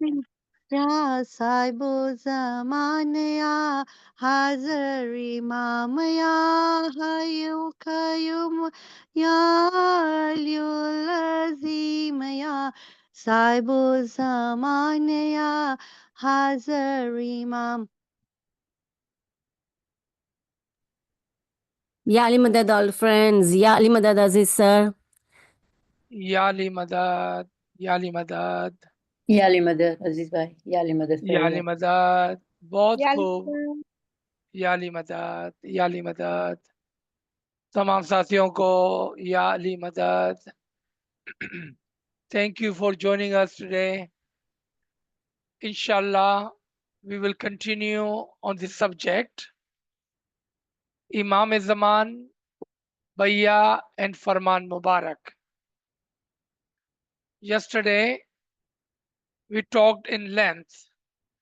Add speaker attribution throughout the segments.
Speaker 1: Ya sahibo zaman ya hazır imam ya hayyu kayyum ya aliyul azim ya sahibo zaman ya hazır imam.
Speaker 2: Ya Ali Madad, all friends. Ya Ali Madad, Aziz sir.
Speaker 3: Yali Madad, Yali Madad,
Speaker 4: याली मदद अजीज भाई याली मदद
Speaker 3: Yali
Speaker 4: करिए
Speaker 3: Madad, बहुत
Speaker 1: Ya
Speaker 3: खूब, Yali Madad, Yali Madad. तमाम साथियों को याली मदद. Thank you for joining us today. Inshallah, we will continue on this subject. Imam-i-Zaman, Bayya and Farman Mubarak. Yesterday, we talked in length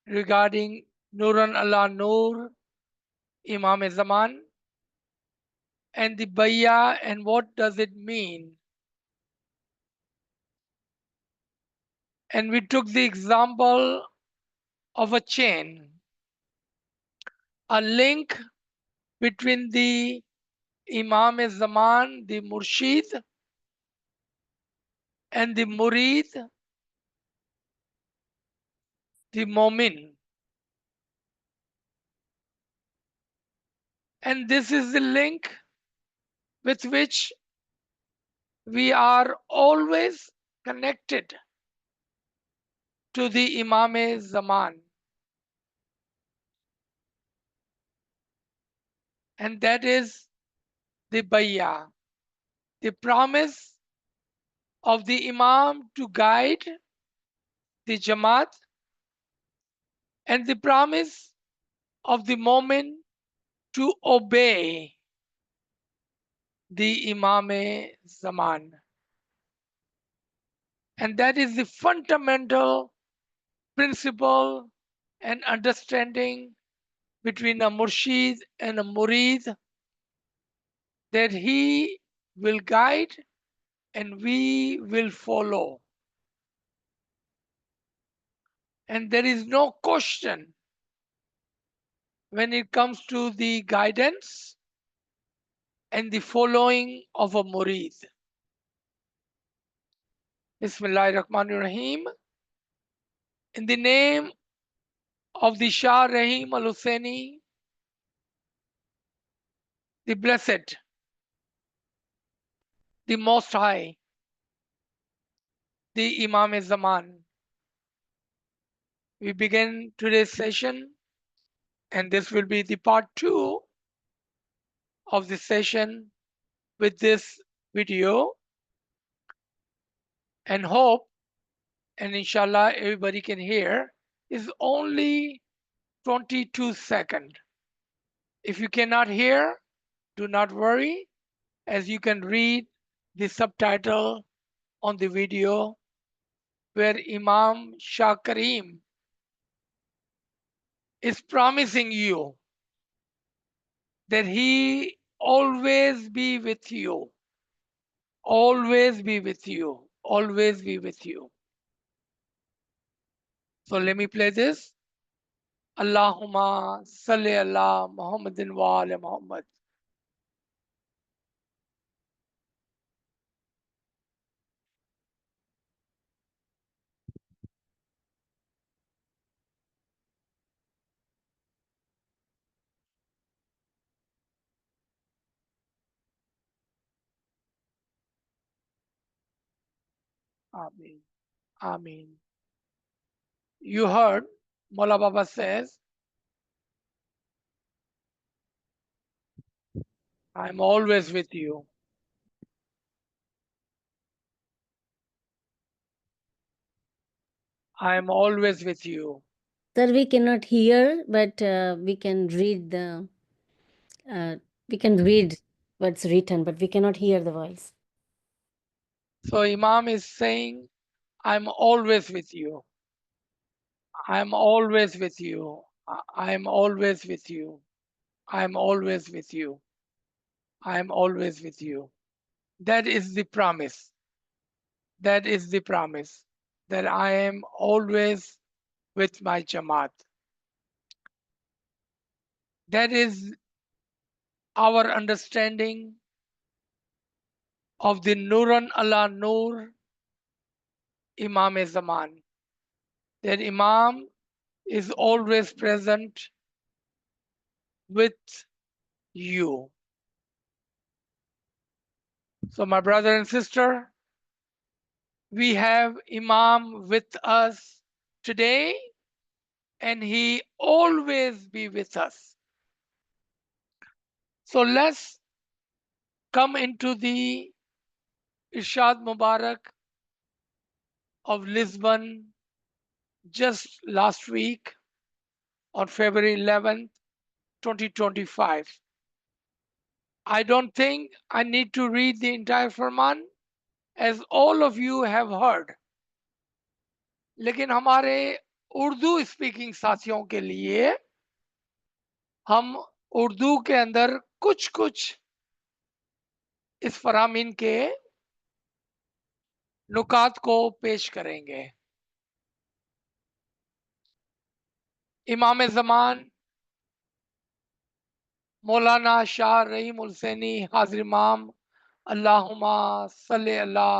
Speaker 3: regarding Nuran Allah Nur, Imam-i-Zaman, and the Bayya and what does it mean. And we took the example of a chain, a link between the Imam-i-Zaman, the Murshid, and the Murid, the Momin. And this is the link with which we are always connected to the Imam-i-Zaman. And that is the Bayya, the promise of the Imam to guide the Jamaat, and the promise of the Momin to obey the Imam-i-Zaman. And that is the fundamental principle and understanding between a Murshid and a Murid, that he will guide and we will follow. And there is no question when it comes to the guidance and the following of a Murid. Bismillahir Rahmanir Rahim. In the name of the Shah Rahim Al Husseini, the Blessed, the Most High, the Imam-i-Zaman. We begin today's session, and this will be the part 2 of the session with this video, and hope and inshallah everybody can hear, is only 22 seconds. If you cannot hear, do not worry, as you can read the subtitle on the video where Imam Shah Karim is promising you that he always be with you, always be with you, always be with you. So let me play this. Allahumma salli ala Muhammadin wa ala Muhammad. Ameen. Ameen. You heard Mola Baba says, I'm always with you. I'm always with you.
Speaker 2: Sir, we cannot hear, but we can read what's written, but we cannot hear the voice.
Speaker 3: So Imam is saying, I'm always with you. I'm always with you. I'm always with you. I'm always with you. I'm always with you. That is the promise. That is the promise, that I am always with my Jamaat. That is our understanding of the Nuran ala Nur Imam-i Zaman. That Imam is always present with you. So my brother and sister, we have Imam with us today, and he always be with us. So let's come into the Irshad Mubarak of Lisbon just last week on February 11th, 2025. I don't think I need to read the entire Farman, as all of you have heard. लेकिन हमारे Urdu speaking साथियों के लिए हम उर्दू के अंदर कुछ कुछ इस फरामीन के नुकात को पेश करेंगे। इमाम ज़मान मौलाना शाह रहीम हुसैनी हाजिर इमाम अल्लाहुम्मा सल्ली अला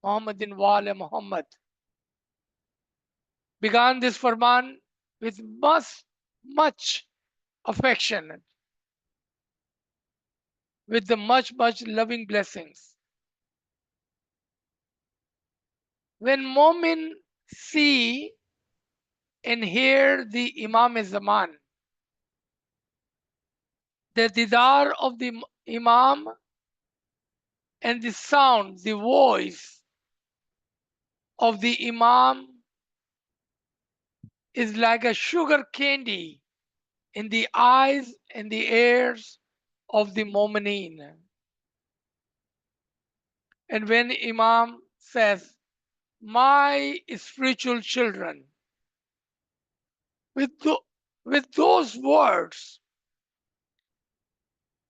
Speaker 3: मुहम्मदिन व आले Muhammad began this Farman with much affection, with the much loving blessings. When Mu'min see and hear the Imam Zaman, the didar of the Imam and the sound, the voice of the Imam is like a sugar candy in the eyes and the ears of the Mu'mineen. And when Imam says, my spiritual children, with those words,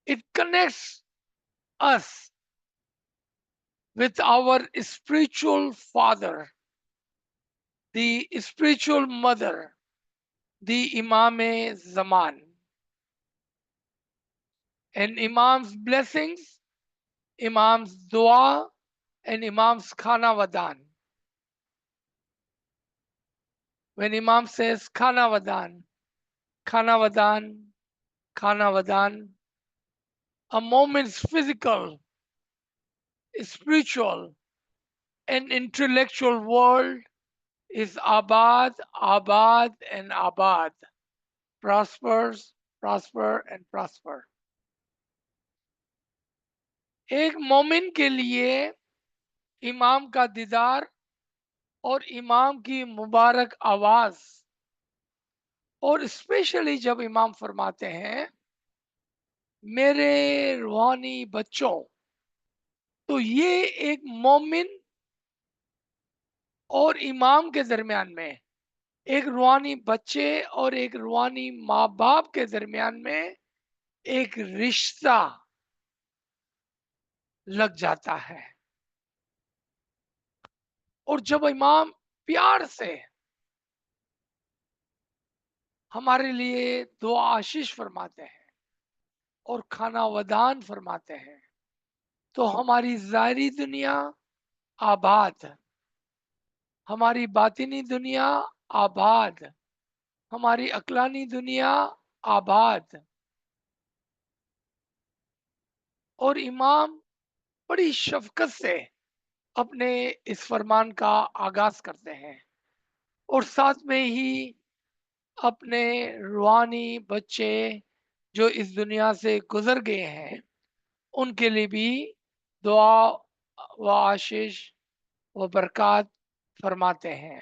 Speaker 3: it connects us with our spiritual father, the spiritual mother, the Imam-i Zaman. And Imam's blessings, Imam's dua, and Imam's khana wadan. When Imam says khana wadan, khana wadan, khana wadan, a moment's physical, spiritual, and intellectual world is abad, abad, and abad. Prospers, prosper, and prosper. एक मोमिन के लिए इमाम का दीदार और इमाम की मुबारक आवाज, और स्पेशली जब इमाम फरमाते हैं मेरे रूहानी बच्चों, तो ये एक मोमिन और इमाम के दरमियान में, एक रूहानी बच्चे और एक रूहानी माँ बाप के दरमियान में एक रिश्ता लग जाता है। और जब इमाम प्यार से हमारे लिए दुआ आशीष फरमाते हैं और खाना वदान फरमाते हैं, तो हमारी ज़ाहिरी दुनिया आबाद, हमारी बातिनी दुनिया आबाद, हमारी अक्लानी दुनिया आबाद। और इमाम बड़ी शफकत से अपने इस फरमान का आगाज करते हैं और साथ में ही अपने रूहानी बच्चे जो इस दुनिया से गुजर गए हैं उनके लिए भी दुआ व आशीष व बरकत फरमाते हैं।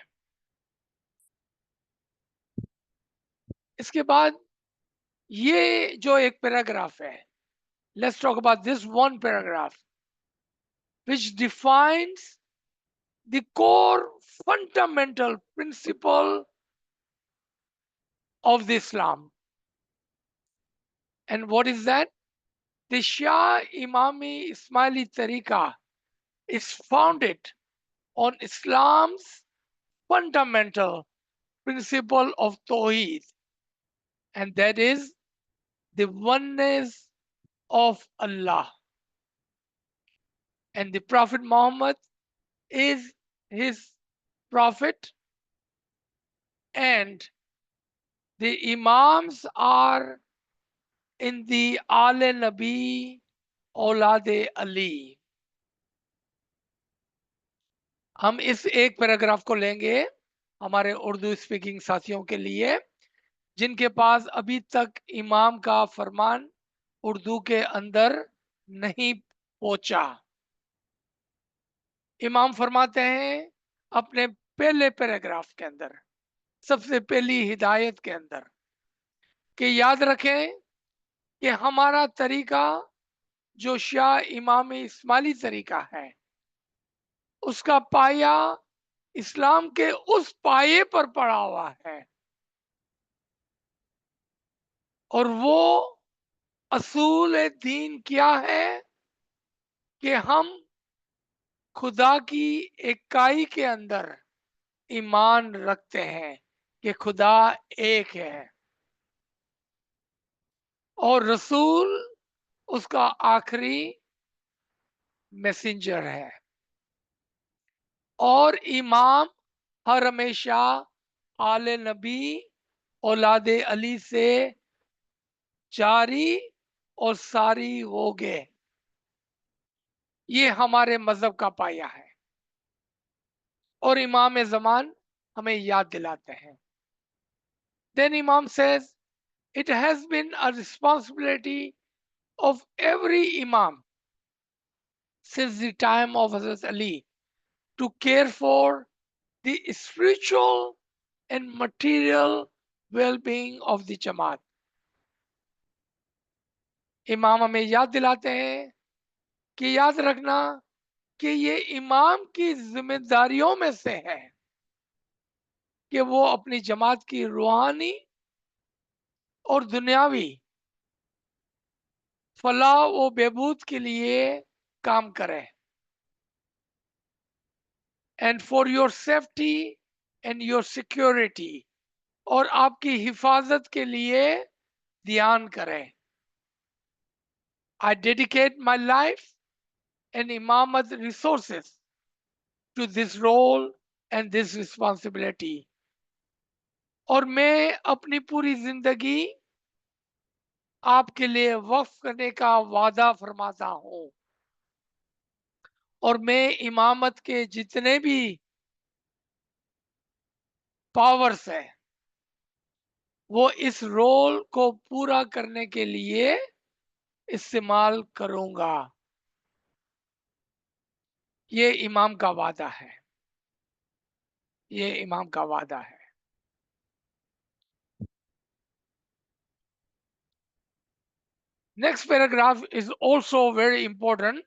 Speaker 3: इसके बाद ये जो एक पैराग्राफ है, let's talk about this one paragraph which defines the core fundamental principle of the Islam. And what is that? The Shah Imami Ismaili Tariqa is founded on Islam's fundamental principle of Tawheed, and that is the oneness of Allah. And the Prophet Muhammad is his prophet, and the Imams are in the Aale Nabi औलाद अली। हम इस एक paragraph को लेंगे हमारे Urdu speaking साथियों के लिए जिनके पास अभी तक इमाम का फरमान उर्दू के अंदर नहीं पहुंचा। इमाम फरमाते हैं अपने पहले पैराग्राफ के अंदर, सबसे पहली हिदायत के अंदर, कि याद रखें कि हमारा तरीका जो शाह इमाम इस्माइली तरीका है, उसका पाया इस्लाम के उस पाये पर पड़ा हुआ है, और वो असूल दीन क्या है कि हम खुदा की इकाई के अंदर ईमान रखते हैं कि खुदा एक है और रसूल उसका आखिरी मैसेंजर है, और इमाम हर हमेशा आले नबी औलाद अली से जारी और सारी होगे। ये हमारे मजहब का पाया है और इमाम ज़मान हमें याद दिलाते हैं। Then Imam says, it has been a responsibility of every Imam since the time of Hazrat Ali to care for the spiritual and material well-being of the Jamaat. इमाम हमें याद दिलाते हैं कि याद रखना कि ये इमाम की जिम्मेदारियों में से है कि वो अपनी जमात की रूहानी और दुनियावी फलाह व बहबूद के लिए काम करें, and for your safety and your security, और आपकी हिफाजत के लिए ध्यान करें। I dedicate my life and imamat resources to this role and this responsibility. और मैं अपनी पूरी जिंदगी आपके लिए वक्फ करने का वादा फरमाता हूं, और मैं इमामत के जितने भी पावर्स है वो इस रोल को पूरा करने के लिए इस्तेमाल करूंगा। ये इमाम का वादा है, ये इमाम का वादा है। Next paragraph is also very important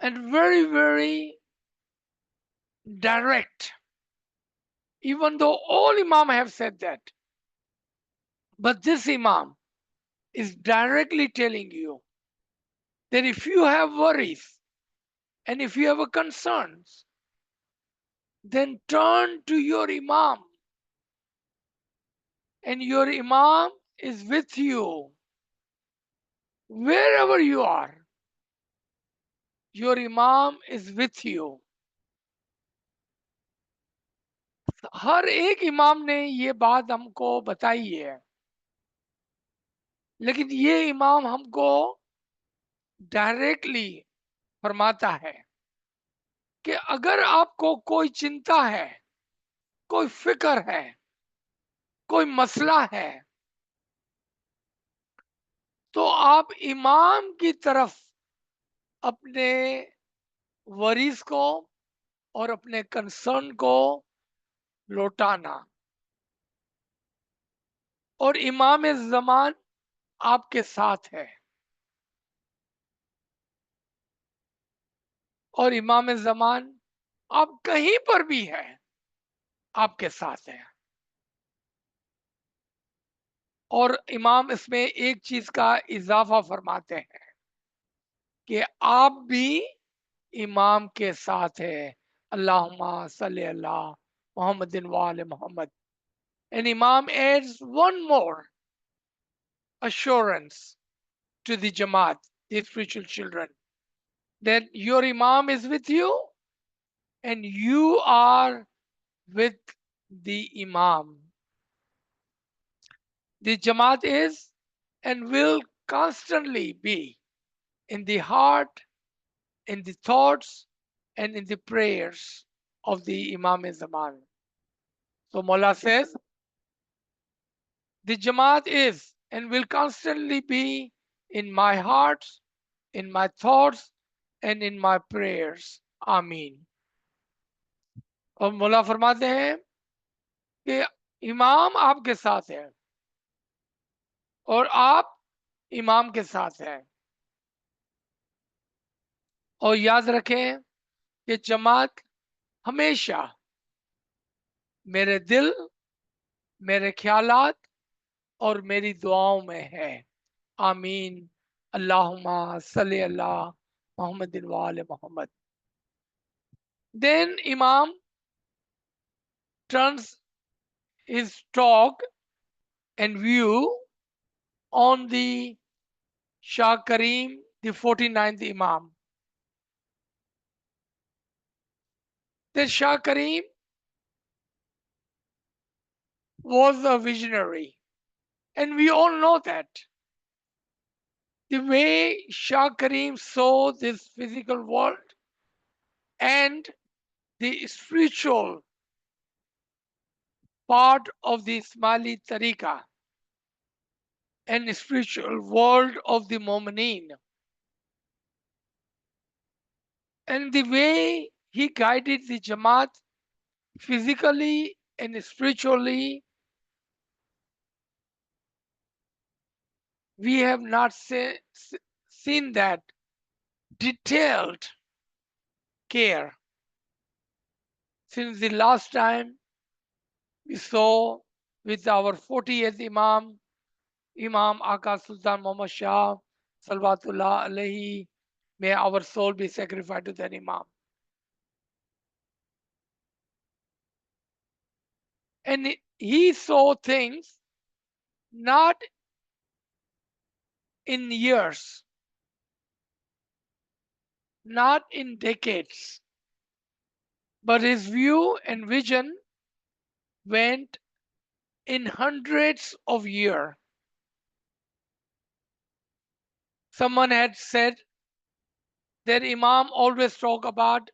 Speaker 3: and very, very direct, even though all Imam have said that. But this Imam is directly telling you that if you have worries and if you have concerns, then turn to your Imam, and your Imam is with you. Wherever you are, your Imam is with you. हर एक इमाम ने ये बात हमको बताई है, लेकिन ये इमाम हमको डायरेक्टली फरमाता है कि अगर आपको कोई चिंता है, कोई फिक्र है, कोई मसला है, तो आप इमाम की तरफ अपने वरीज को और अपने कंसर्न को लौटाना, और इमाम ज़मान आपके साथ है, और इमाम ज़मान आप कहीं पर भी है आपके साथ है। और इमाम इसमें एक चीज का इजाफा फरमाते हैं कि आप भी इमाम के साथ है, Allahumma salli ala Muhammadin wa ala Muhammad. And Imam adds one more assurance to the Jamaat, the spiritual children, that your Imam is with you and you are with the Imam. The Jamaat is and will constantly be in the heart, in the thoughts, and in the prayers of the Imam-i Zaman. So Mullah says, the Jamaat is and will constantly be in my heart, in my thoughts, and in my prayers. Ameen. और मुल्ला फरमाते हैं कि इमाम आपके साथ है और आप इमाम के साथ हैं। और याद रखें कि जमात हमेशा मेरे दिल, मेरे ख्यालात और मेरी दुआओं में है। आमीन। अल्लाहुम्मा सल्ली अला मुहम्मदिन व आले Muhammad. Then Imam turns his talk and view on the Shah Karim, the 49th Imam. The Shah Karim was a visionary, and we all know that. The way Shah Karim saw this physical world and the spiritual part of the Ismaili Tariqah and spiritual world of the Mu'mineen, and the way he guided the Jamaat physically and spiritually, we have not seen that detailed care since the last time we saw with our 40th Imam, Imam Aka Sultan Muhammad Shah, Salawatullah alayhi, may our soul be sacrificed to that Imam. And he saw things not in years, not in decades, but his view and vision went in hundreds of years. Someone had said that Imam always talk about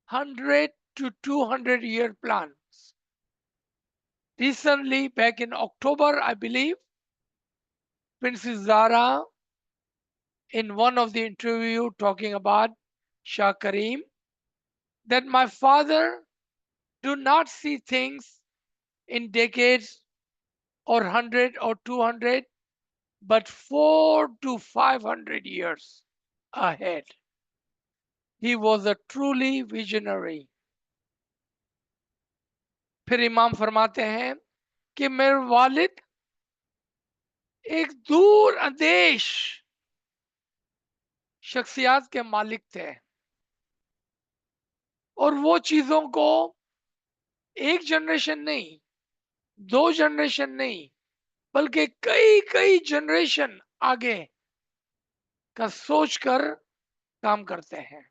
Speaker 3: 100 to 200-year plans. Recently, back in October, I believe, Princess Zara, in one of the interview talking about Shah Karim, that my father do not see things in decades or 100 or 200, but 400 to 500 years ahead. He was a truly visionary. फिर इमाम फरमाते हैं कि मेरे वालिद एक दूर अंदेश शख्सियत के मालिक थे और वो चीजों को एक जनरेशन नहीं, 2 जनरेशन नहीं, बल्कि कई कई जनरेशन आगे का सोचकर काम करते हैं।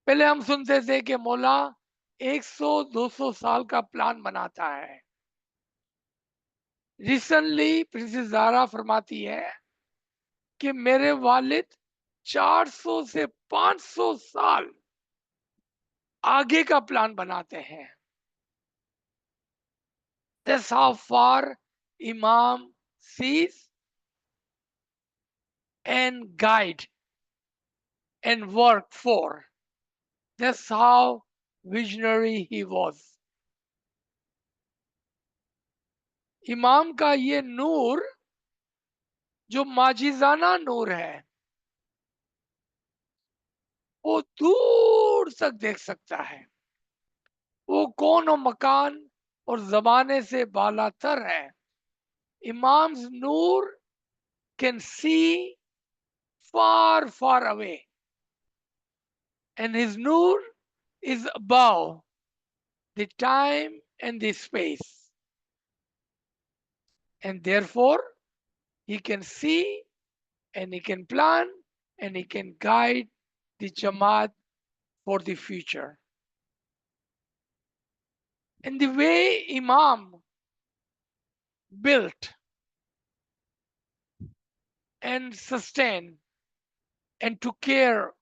Speaker 3: पहले हम सुनते थे कि मौला 100-200 साल का प्लान बनाता है। रिसेंटली प्रिंसेस ज़ारा फरमाती है कि मेरे वालिद 400 से 500 साल आगे का प्लान बनाते हैं। That's how far Imam sees and guide and work for. That's how visionary he was. इमाम का ये नूर जो माजिजाना नूर है, वो दूर तक देख सकता है। वो कौन और मकान और जमाने से बालातर है। Imam's Noor can see far, far away. and his nur is above the time and the space, and therefore he can see and he can plan and he can guide the Jamaat for the future. And the way Imam built and sustained and took care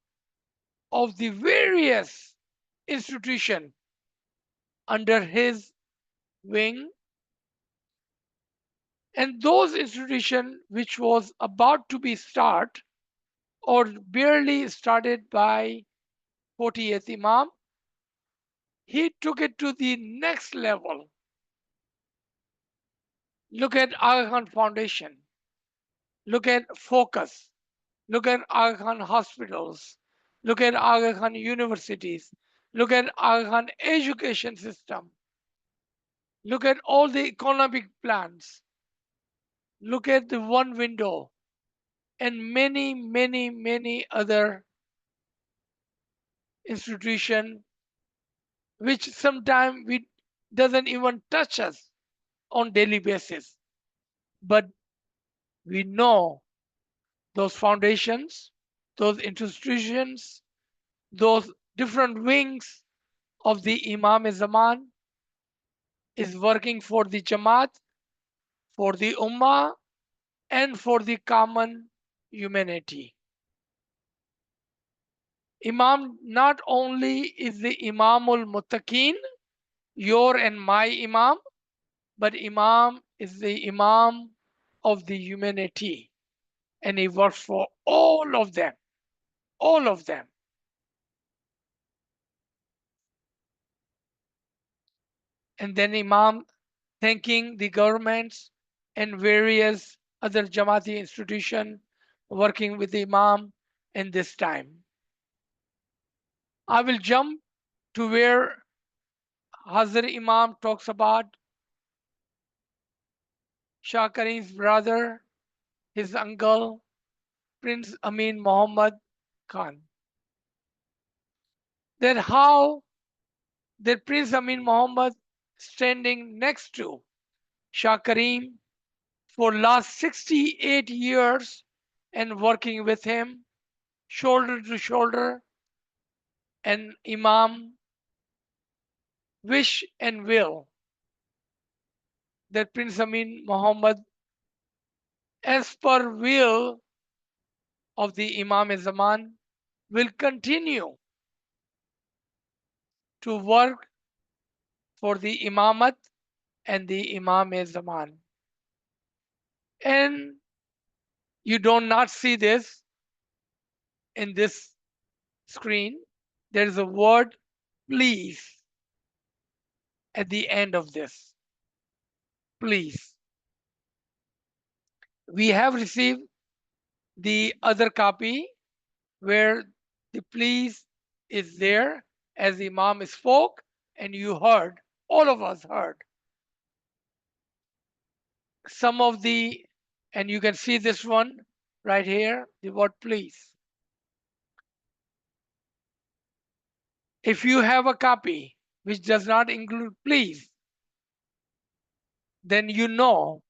Speaker 3: of the various institutions under his wing, and those institutions which was about to be start or barely started by 40th Imam, he took it to the next level. Look at Aga Khan Foundation. Look at Focus. Look at Aga Khan hospitals. Look at Aga Khan universities. Look at Aga Khan education system. Look at all the economic plans. Look at the one window and many, many, many other institutions which sometimes we doesn't even touch us on daily basis. But we know those foundations, those institutions, those different wings of the Imam-i-Zaman is working for the Jamaat, for the Ummah, and for the common humanity. Imam not only is the Imamul Muttaqin, your and my Imam, but Imam is the Imam of the humanity. And he works for all of them. All of them. And then Imam thanking the governments and various other Jamaati institutions working with the Imam in this time. I will jump to where Hazrat Imam talks about Shah Karim's brother, his uncle, Prince Amin Muhammad Khan. That how that Prince Amin Muhammad standing next to Shah Karim for last 68 years and working with him shoulder to shoulder, and Imam wish and will that Prince Amin Muhammad, as per will of the Imam-i-Zaman, will continue to work for the Imamat and the Imam-i-Zaman. And you do not see this in this screen. There is a word please at the end of this. Please. We have received the other copy where the please is there as the Imam spoke, and you heard, all of us heard. Some of the, and you can see this one right here, the word please. If you have a copy which does not include please, then you know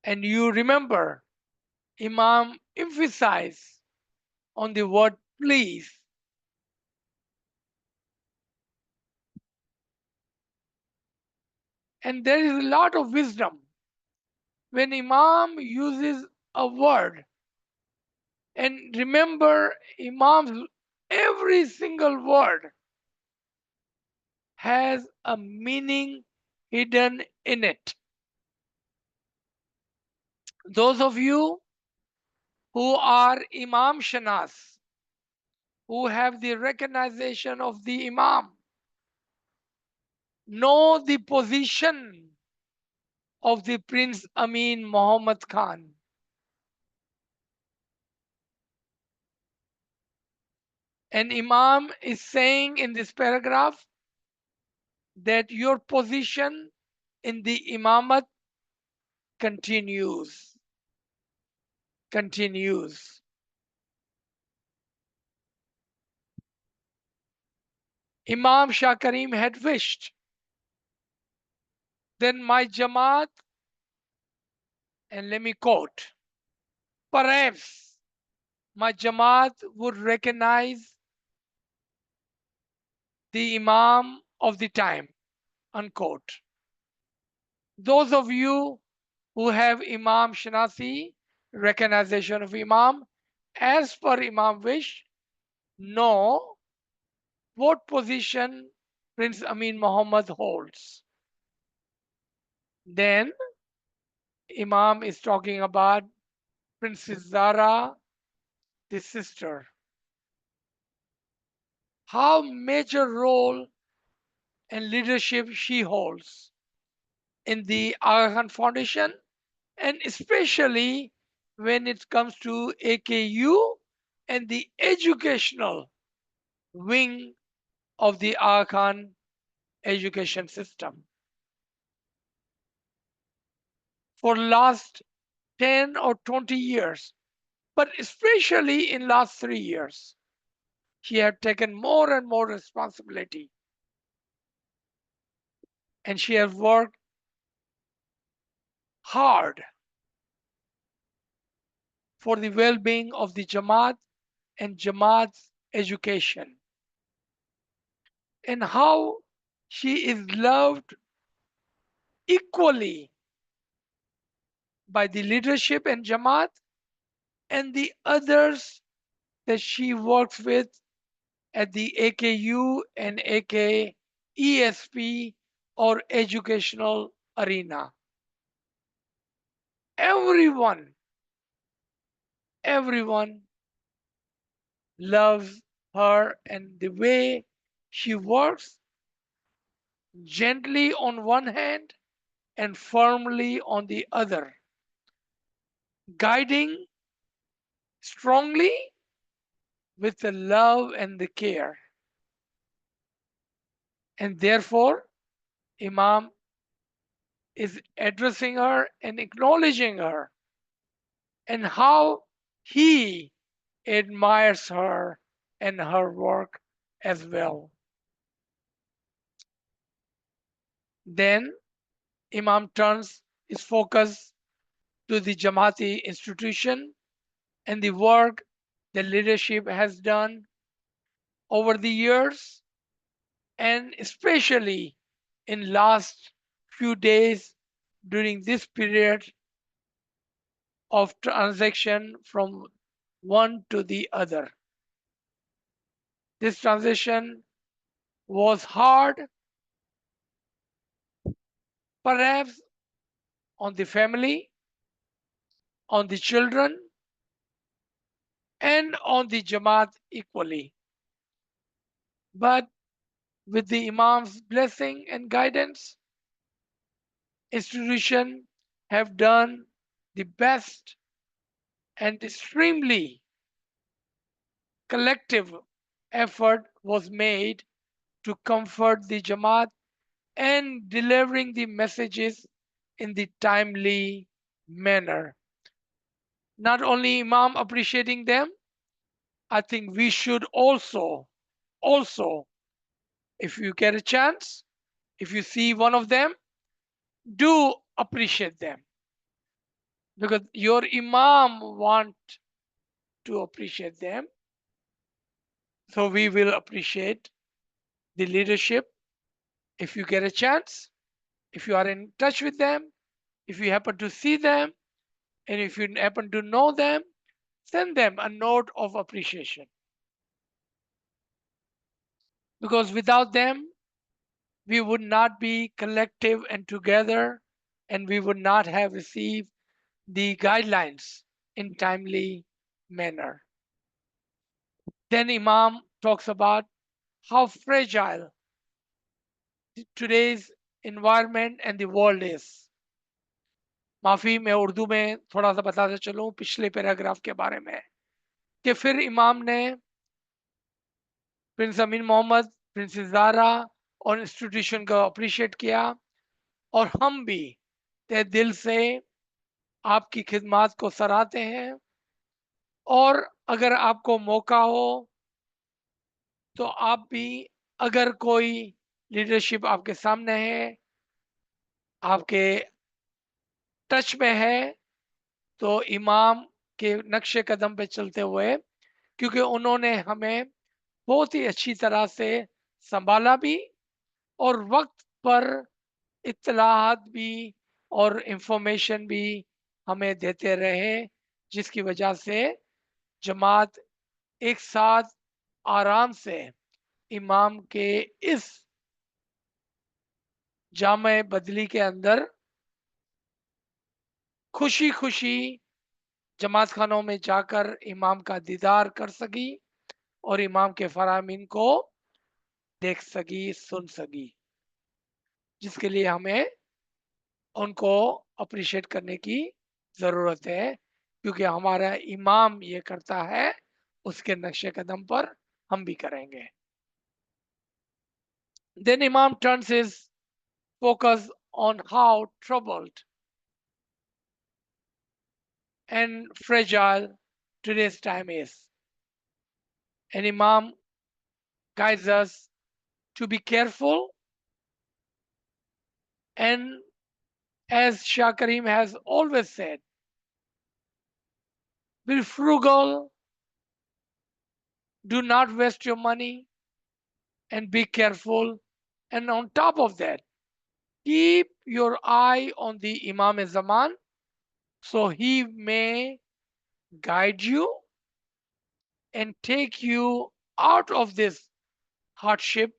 Speaker 3: and you remember Imam emphasized on the word please. And there is a lot of wisdom when Imam uses a word. And remember, Imam's every single word has a meaning hidden in it. Those of you who are Imam Shanas, who have the recognition of the Imam, know the position of the Prince Amin Muhammad Khan. And Imam is saying in this paragraph that your position in the Imamat continues. Continues. Imam Shah Karim had wished, then my Jamaat, and let me quote, perhaps my Jamaat would recognize the Imam of the time, unquote. Those of you who have Imam Shanasi, recognition of Imam, as per Imam wish, know what position Prince Amin Muhammad holds. Then Imam is talking about Princess Zara, the sister. How major role and leadership she holds in the Aga Khan Foundation, and especially when it comes to AKU and the educational wing of the Aga Khan education system. For last 10 or 20 years, but especially in last 3 years, she had taken more and more responsibility, and she has worked hard for the well-being of the Jamaat and Jamaat's education, and how she is loved equally by the leadership and Jamaat and the others that she works with at the AKU and AKESP or educational arena. Everyone loves her, and the way she works gently on one hand and firmly on the other, guiding strongly with the love and the care. And therefore, Imam is addressing her and acknowledging her, and how he admires her and her work as well. Then Imam turns his focus to the Jamaati institution and the work the leadership has done over the years, and especially in last few days during this period of transition from one to the other. This transition was hard, perhaps on the family, on the children, and on the Jamaat equally. But with the Imam's blessing and guidance, institution have done the best, and extremely collective effort was made to comfort the Jamaat and delivering the messages in the timely manner. Not only Imam appreciating them, I think we should also, if you get a chance, if you see one of them, do appreciate them, because your Imam want to appreciate them. So we will appreciate the leadership if you get a chance, if you are in touch with them, if you happen to see them, and if you happen to know them, send them a note of appreciation. Because without them, we would not be collective and together, and we would not have received the guidelines in timely manner. Then Imam talks about how fragile today's environment and the world is. माफी मैं उर्दू में थोड़ा सा बताते चलूं पिछले paragraph के बारे में, कि फिर इमाम ने प्रिंस अमीन मोहम्मद, प्रिंसेस ज़ारा और इंस्टीट्यूशन को अप्रिशिएट किया, और हम भी तहे दिल से आपकी खिदमत को सराहते हैं, और अगर आपको मौका हो तो आप भी अगर कोई लीडरशिप आपके सामने है, आपके टच में है, तो इमाम के नक्शे कदम पे चलते हुए, क्योंकि उन्होंने हमें बहुत ही अच्छी तरह से संभाला भी और वक्त पर इत्तलाहत भी और इंफॉर्मेशन भी हमें देते रहे, जिसकी वजह से जमात एक साथ आराम से इमाम के इस जामे बदली के अंदर खुशी खुशी जमात खानों में जाकर इमाम का दीदार कर सकी और इमाम के फरामीन को देख सकी, सुन सकी, जिसके लिए हमें उनको अप्रिशिएट करने की ज़रूरत है, क्योंकि हमारा इमाम ये करता है, उसके नक्शे कदम पर हम भी करेंगे. Then Imam turns his focus on how troubled and fragile today's time is. And Imam guides us to be careful, and as Shah Karim has always said, be frugal, do not waste your money, and be careful. And on top of that, keep your eye on the Imam-i-Zaman, so he may guide you and take you out of this hardship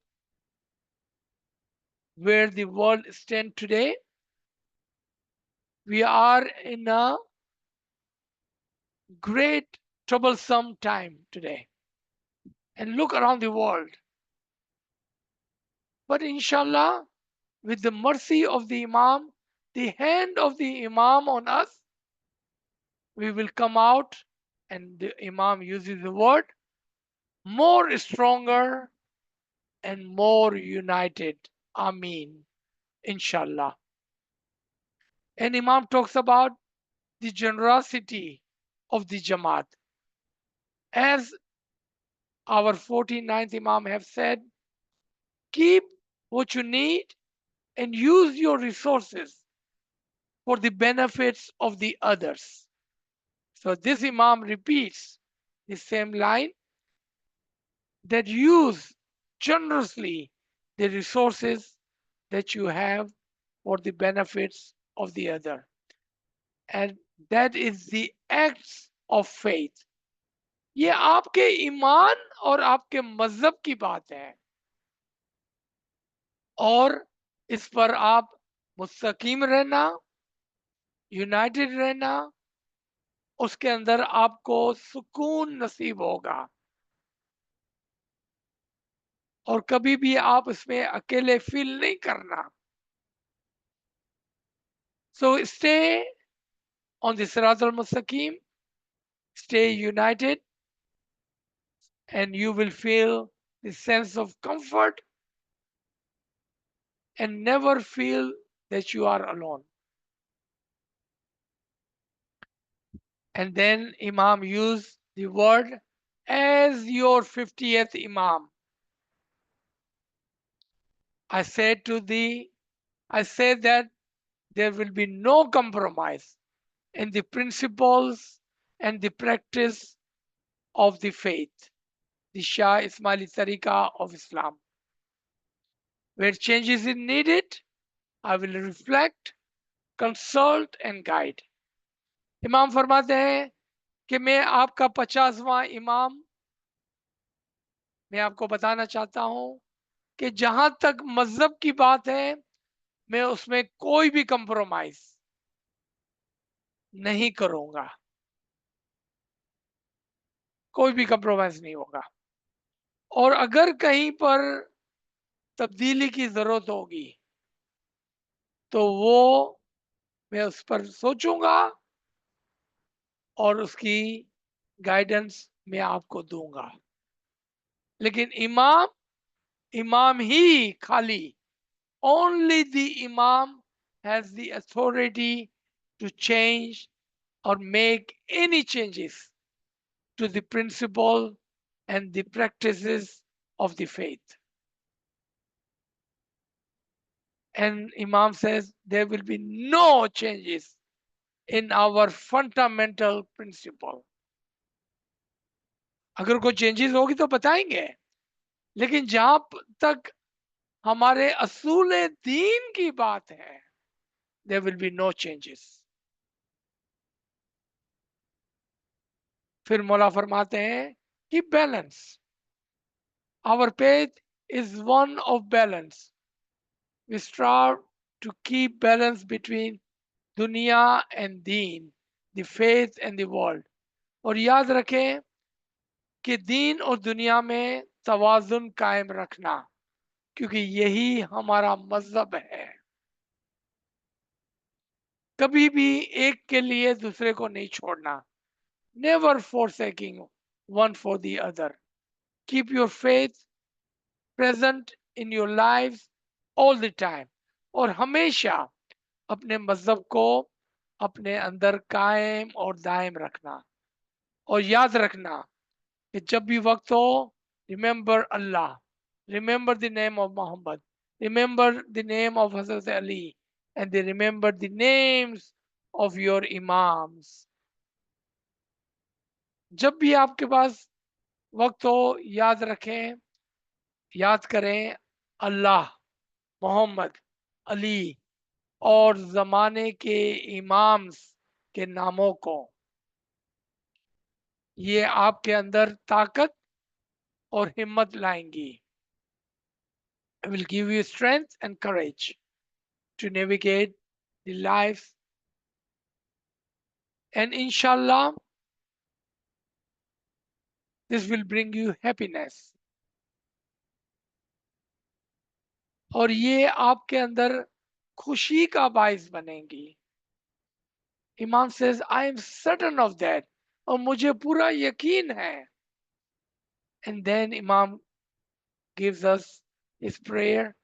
Speaker 3: where the world stands today. We are in a great troublesome time today. And look around the world. But inshallah, with the mercy of the Imam, the hand of the Imam on us, we will come out, and the Imam uses the word, more stronger and more united. Ameen. Inshallah. And Imam talks about the generosity of the Jamaat. As our 49th Imam have said, keep what you need and use your resources for the benefits of the others. So this Imam repeats the same line, that use generously the resources that you have for the benefits of the other. And that is the acts of faith. ये आपके ईमान और आपके मजहब की बात है, और इस पर आप मुस्तकीम रहना, यूनाइटेड रहना, उसके अंदर आपको सुकून नसीब होगा, और कभी भी आप इसमें अकेले फील नहीं करना. So stay on the Sirat al-Mustaqim, stay united, and you will feel the sense of comfort and never feel that you are alone. And then Imam used the word, as your 50th Imam. I said that there will be no compromise in the principles and the practice of the faith, the Shah Ismaili Tariqa of Islam. Where changes is needed, I will reflect, consult and guide. इमाम फरमाते हैं कि मैं आपका 50वां इमाम, मैं आपको बताना चाहता हूं कि जहां तक मजहब की बात है, मैं उसमें कोई भी कंप्रोमाइज नहीं करूंगा, कोई भी कंप्रोमाइज नहीं होगा. और अगर कहीं पर तब्दीली की जरूरत होगी, तो वो मैं उस पर सोचूंगा और उसकी गाइडेंस मैं आपको दूंगा. लेकिन इमाम ही खाली, only the imam has the authority to change or make any changes to the principle and the practices of the faith. And Imam says there will be no changes in our fundamental principle. अगर कोई changes होगी तो बताएंगे, लेकिन जहां तक हमारे असूल दीन की बात है, there will be no changes. फिर मौला फरमाते हैं कि balance, our faith is one of balance. We strive to keep balance between दुनिया and Deen, the faith and the world. और याद रखें कि दीन और दुनिया में तवाजुन कायम रखना, क्योंकि यही हमारा मजहब है। कभी भी एक के लिए दूसरे को नहीं छोड़ना, never forsaking one for the other. Keep your faith present in your lives all the time. और हमेशा अपने मजहब को अपने अंदर कायम और दायम रखना। और याद रखना कि जब भी वक्त हो, remember Allah, remember the name of Muhammad, remember the name of Hazrat Ali, and they remember the names of your imams. जब भी आपके पास वक्त हो, याद रखें, याद करें अल्लाह, मोहम्मद, अली और जमाने के इमाम्स के नामों को। ये आपके अंदर ताकत और हिम्मत लाएंगी। It will give you strength and courage to navigate the life, and inshallah this will bring you happiness. और ये आपके अंदर खुशी का बाइस बनेंगी। इमाम says I am certain of that, और मुझे पूरा यकीन है। And then Imam gives us his prayer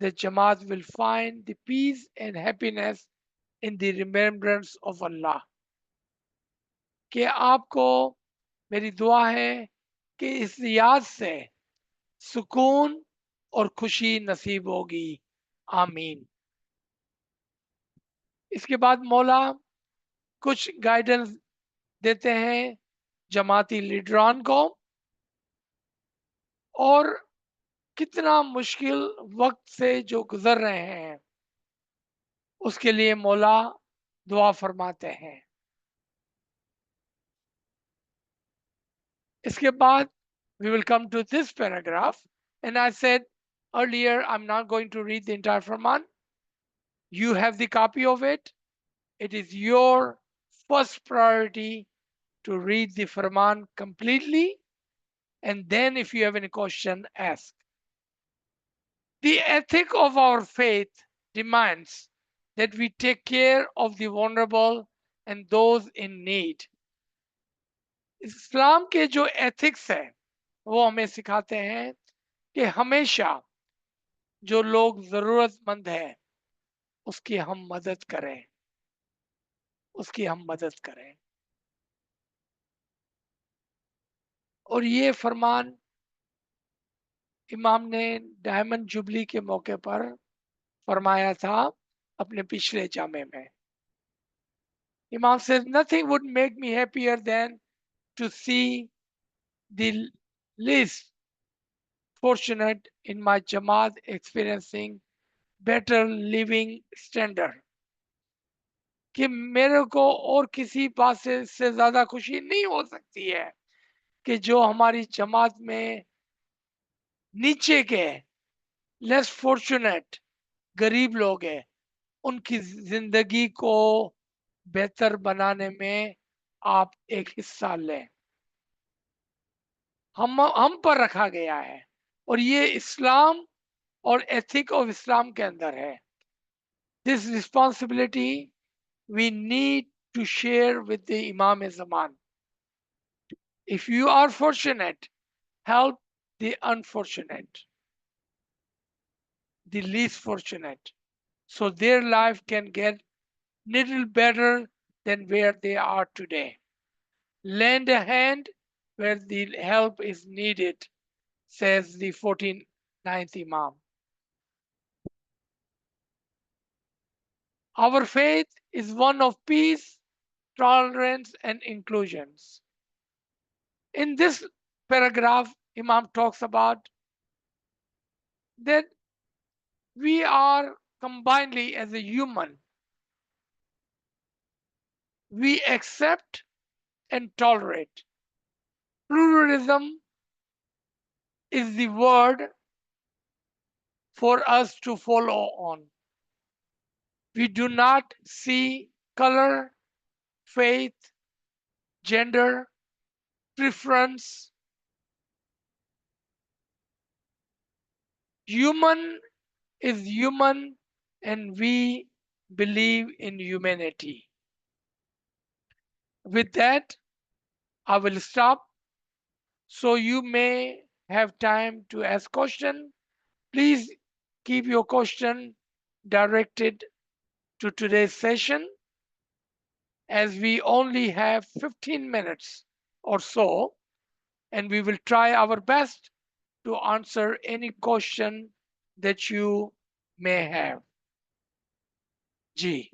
Speaker 3: that Jamaat will find the peace and happiness in the remembrance of Allah. कि आपको मेरी दुआ है कि इस याद से सुकून और खुशी नसीब होगी। आमीन। इसके बाद मौला कुछ गाइडेंस देते हैं जमाती लीडरान को, और कितना मुश्किल वक्त से जो गुजर रहे हैं उसके लिए मौला दुआ फरमाते हैं। इसके बाद we will come to this paragraph, and I said earlier I'm not going to read the entire Farman. You have the copy of it. It is your first priority to read the Farman completely, and then if you have any question, ask. The ethic of our faith demands that we take care of the vulnerable and those in need. इस्लाम के जो ethics है वो हमें सिखाते हैं कि हमेशा जो लोग जरूरतमंद है उसकी हम मदद करें, उसकी हम मदद करें। और ये फरमान इमाम ने डायमंड जुबली के मौके पर फरमाया था अपने पिछले जामे में। इमाम says nothing would make me happier than to see the least fortunate in my Jamaat experiencing better living standard. कि मेरे को और किसी बात से ज्यादा खुशी नहीं हो सकती है कि जो हमारी जमात में नीचे के लेस फॉर्चुनेट गरीब लोग हैं उनकी जिंदगी को बेहतर बनाने में आप एक हिस्सा लें। हम पर रखा गया है, और ये इस्लाम और एथिक ऑफ इस्लाम के अंदर है। This responsibility we need to share with the imam Zaman. If you are fortunate, help the unfortunate, the least fortunate, so their life can get little better than where they are today. Lend a hand where the help is needed, says the 49th Imam. Our faith is one of peace, tolerance, and inclusions. In this paragraph, Imam talks about that we are combinedly as a human. We accept and tolerate. Pluralism is the word for us to follow on. We do not see color, faith, gender, preference. Human is human, and we believe in humanity. With that, I will stop so you may have time to ask question. Please keep your question directed to today's session, as we only have 15 minutes or so, and we will try our best to answer any question that you may have. Ji.